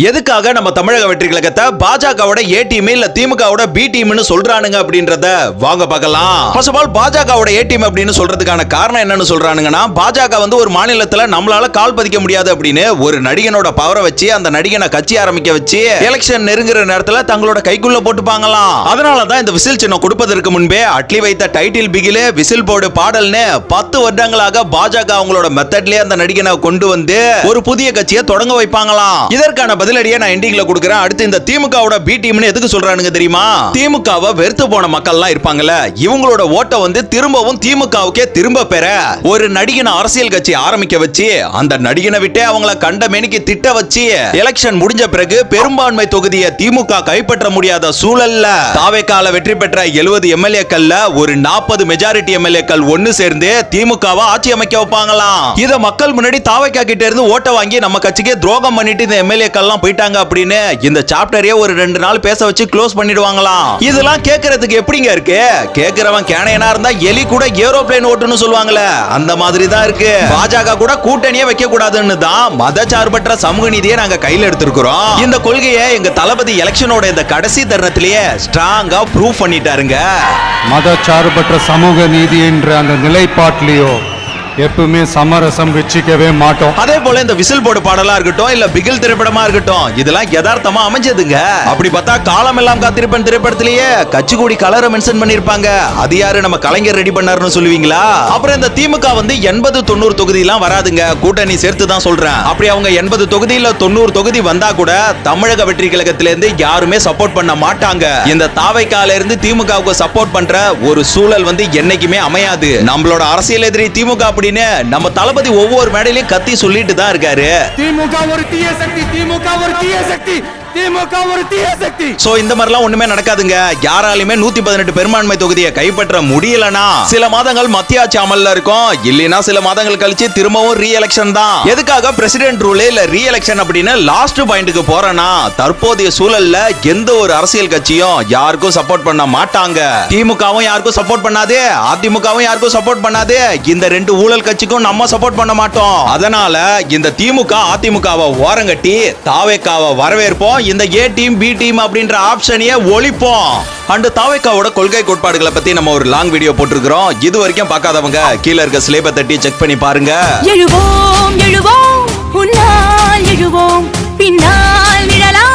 எதுக்காக நம்ம தமிழக வெற்றி கழகத்தை பாஜகவோட ஏ டீம் இல்ல திமுகவோட பி டீம்னு சொல்றானுங்க அப்படின்றத வாங்க பார்க்கலாம். ஃபர்ஸ்ட் ஆஃப் ஆல் பாஜகவோட ஏ டீம் அப்படின்னு சொல்றதுக்கான காரணம் என்னன்னு சொல்றானுங்கன்னா, பாஜக வந்து ஒரு மாநிலத்துல நம்மளால கால் பதிக்க முடியாது அப்படின்னு ஒரு நடிகனோட பவரை வச்சு அந்த நடிகனை கட்சி ஆரம்பிக்க வச்சு எலெக்ஷன் நெருங்குற நேரத்துல தங்களோட கைக்குள்ள போட்டுப்பாங்களாம். அதனாலதான் இந்த விசில் சின்னம் கொடுப்பதற்கு முன்பே அட்லி வைத்த டைட்டில் பிகிலே விசில் போர்டு பாடல்னு 10 வருடங்களாக பாஜக அவங்களோட மெத்தட்லயே அந்த நடிகனை கொண்டு வந்து ஒரு புதிய கட்சியை தொடங்க வைப்பாங்களாம். இதற்கான பதிலடியை நான் எண்டிங்ல கொடுக்கிறேன். அடுத்து இந்த திமுகவோட பி டீம்னு எதுக்கு சொல்றானுங்க தெரியுமா? திமுகவை வெறுத்து போன மக்கள்லாம் இருப்பாங்கல்ல, இவங்களோட ஓட்ட வந்து திரும்பவும் திமுகவுக்கே திரும்ப பெற ஒரு நடிகனை அரசியல் கட்சி ஆரம்பிக்க வச்சு அந்த நடிகனை விட்டே அவங்கள கண்ட மேனிக்கு திட்ட வச்சு எலெக்ஷன் முடிஞ்ச பிறகு பெரும்பான்மை தொகுதியை திமுக கைப்பற்ற முடியாத சூழல்ல தாவேக்கால வெற்றி பெற்ற 70 எம்எல்ஏக்கள்ல ஒரு 40 மெஜாரிட்டி எம்எல்ஏக்கள் ஒன்னு சேர்ந்து திமுகவை ஆட்சி அமைக்க வைப்பாங்களாம். இத மக்கள் முன்னாடி தாவேக்கா கிட்ட இருந்து ஓட்ட வாங்கி நம்ம கட்சிக்கு துரோகம் பண்ணிட்டு இந்த எம்எல்ஏக்கள்லாம் போயிட்டாங்க அப்படின்னு இந்த சாப்டரையே ஒரு 2 நாள் பேச வச்சு க்ளோஸ் பண்ணிடுவாங்களாம். இதெல்லாம் கேட்கறதுக்கு எப்படிங்க இருக்கு? கேட்கிறவன் கேனையனா இருந்தா எலி கூட ஏரோப்ளேன் ஓட்டுன்னு சொல்லுவாங்கல்ல, அந்த மாதிரி தான் இருக்கு. பாஜக கூட கூட்டணியே வைக்க கூடாதுன்னு தான் மதச்சார்பற்ற சமூக நீதியை நாங்க கையில எடுத்திருக்கிறோம். இந்த கொள்கையை எங்க தளபதி எலெக்ஷனோட இந்த கடைசி தருணத்திலேயே ஸ்ட்ராங்கா ப்ரூவ் பண்ணிட்டாருங்க. மதச்சார்பற்ற சமூக நீதி என்ற அந்த நிலைப்பாட்டிலேயோ எப்பவுமே சமரசம் வெச்சிக்கவே மாட்டோம். அதே போல இந்த விசில் போர்டு பாடலா இருக்கட்டும் இல்ல பிகில் திரைப்படமா இருக்கட்டும், இதெல்லாம் யதார்த்தமா அமைஞ்சதுங்க. அப்படி பார்த்தா காலம் எல்லாம் காத்திருப்பேன் திரைப்படத்திலேயே கட்சி கூடி கலரை மென்ஷன் பண்ணிருப்பாங்க. அது யாரு? நம்ம கலைஞர் ரெடி பண்ணாருன்னு சொல்லுவீங்களா? அப்புறம் இந்த திமுக வந்து 80-90 தொகுதி எல்லாம் வராதுங்க, கூட்டணி சேர்த்து தான் சொல்றேன். அப்படி அவங்க 80 தொகுதியில 90 தொகுதி வந்தா கூட தமிழக வெற்றி கழகத்திலிருந்து யாருமே சப்போர்ட் பண்ண மாட்டாங்க. இந்த தாவைக்கால இருந்து திமுகவுக்கு சப்போர்ட் பண்ற ஒரு சூழல் வந்து என்னைக்குமே அமையாது. நம்மளோட அரசியல் எதிரி திமுக அப்படின்னு நம்ம தளபதி ஒவ்வொரு மேடையிலும் கத்தி சொல்லிட்டு தான் இருக்காரு. திமுக ஒரு தீய சக்தி, திமுக ஒரு தீய சக்தி, திமுக ஒரு தீய சக்தி. சோ இந்த மாதிரிலாம் ஒண்ணுமே நடக்காதுங்க. யாராலுமே 118 பெரும்பான்மை தொகுதியை கைப்பற்ற முடியலனா சில மாதங்கள் மத்திய ஆட்சி அமல்ல இருக்கும், இல்லனா சில மாதங்கள் கழிச்சு திரும்பவும் ரீ எலெக்ஷன் தான். எதுக்காக பிரசிடென்ட் ரூல் இல்ல ரீ எலெக்ஷன் அப்படின்னு லாஸ்ட் பாயிண்ட்க்கு போறேனா, தற்போதைய சூழல்ல எந்த ஒரு அரசியல் கட்சியும் யாருக்கும் சப்போர்ட் பண்ண மாட்டாங்க. திமுகவும் யாருக்கும் சப்போர்ட் பண்ணாது, அதிமுகவும் யாருக்கும் சப்போர்ட் பண்ணாது, இந்த 2 ஊழல் கட்சிக்கும் நம்ம சப்போர்ட் பண்ண மாட்டோம். அதனால இந்த திமுக அதிமுகவை ஓரங்கட்டி தாவேக்காவை வரவேற்போம். இந்த ஏ டீம் பி டீம் அப்படின்ற ஆப்ஷனையே ஒழிப்போம். அண்ட் தாவேக்காவோட கொள்கை கோட்பாடுகளை பத்தி நம்ம ஒரு லாங் வீடியோ போட்டிருக்கிறோம். இது வரைக்கும் பார்க்காதவங்க கீழ இருக்க ஸ்லேபை தட்டி செக் பண்ணி பாருங்க. எழுவோம் எழுவோம், உன்னால் எழுவோம், பின்னால் நிழலா